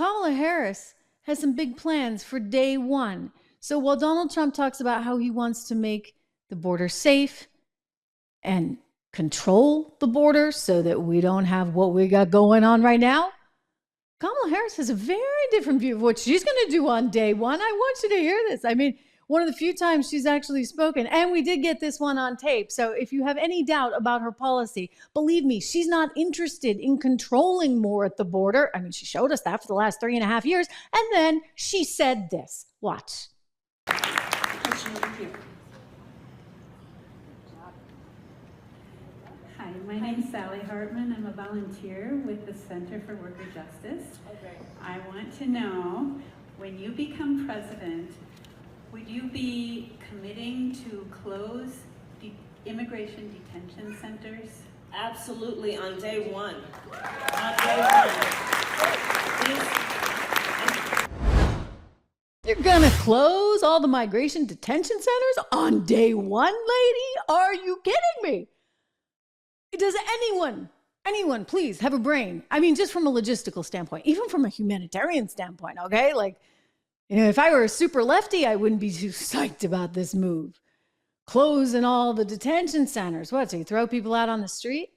Kamala Harris has some big plans for day one. So while Donald Trump talks about how he wants to make the border safe and control the border so that we don't have what we got going on right now, Kamala Harris has a very different view of what she's going to do on day one. I want you to hear this. I mean, one of the few times she's actually spoken, and we did get this one on tape. So if you have any doubt about her policy, believe me, she's not interested in controlling more at the border. I mean, she showed us that for the last 3.5 years. And then she said this. Watch. Hi, my name is Sally Hartman. I'm a volunteer with the Center for Worker Justice. Okay. I want to know, when you become president, would you be committing to close immigration detention centers? Absolutely, on day one. On day one. You're gonna close all the migration detention centers on day one, lady? Are you kidding me? Does anyone please have a brain? I mean, just from a logistical standpoint, even from a humanitarian standpoint, okay? Like, you know, if I were a super lefty, I wouldn't be too psyched about this move. Closing all the detention centers. What, so you throw people out on the street?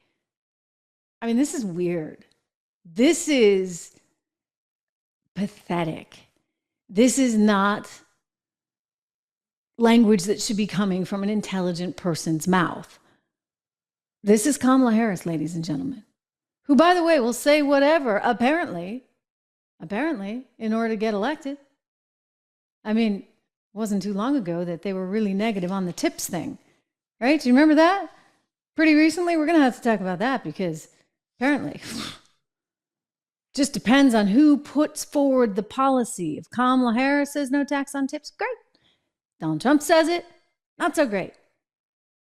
I mean, this is weird. This is pathetic. This is not language that should be coming from an intelligent person's mouth. This is Kamala Harris, ladies and gentlemen, who, by the way, will say whatever, apparently, in order to get elected. I mean, it wasn't too long ago that they were really negative on the tips thing, right? Do you remember that? Pretty recently, we're going to have to talk about that because apparently just depends on who puts forward the policy. If Kamala Harris says no tax on tips, great. Donald Trump says it, not so great.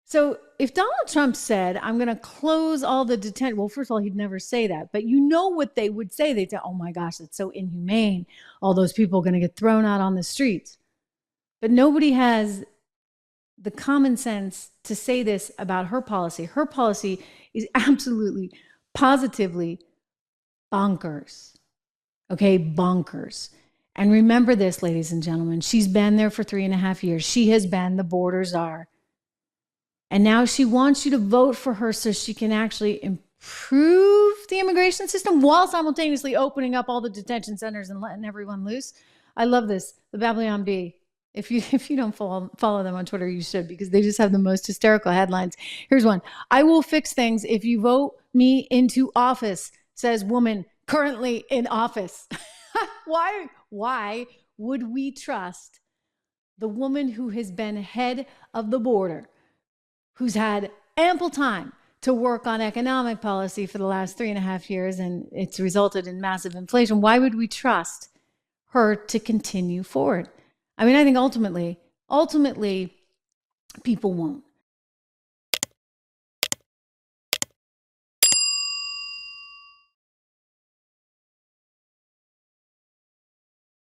So if Donald Trump said, I'm going to close all the detention, well, first of all, he'd never say that, but you know what they would say. They'd say, oh my gosh, that's so inhumane. All those people are going to get thrown out on the streets. But nobody has the common sense to say this about her policy. Her policy is absolutely, positively bonkers. Okay, bonkers. And remember this, ladies and gentlemen, she's been there for 3.5 years. She has been the border czar. And now she wants you to vote for her so she can actually improve the immigration system while simultaneously opening up all the detention centers and letting everyone loose. I love this. The Babylon Bee. If you don't follow them on Twitter, you should, because they just have the most hysterical headlines. Here's one. I will fix things if you vote me into office, says woman currently in office. Why would we trust the woman who has been head of the border, who's had ample time to work on economic policy for the last 3.5 years, and it's resulted in massive inflation? Why would we trust her to continue forward? I mean, I think ultimately, people won't.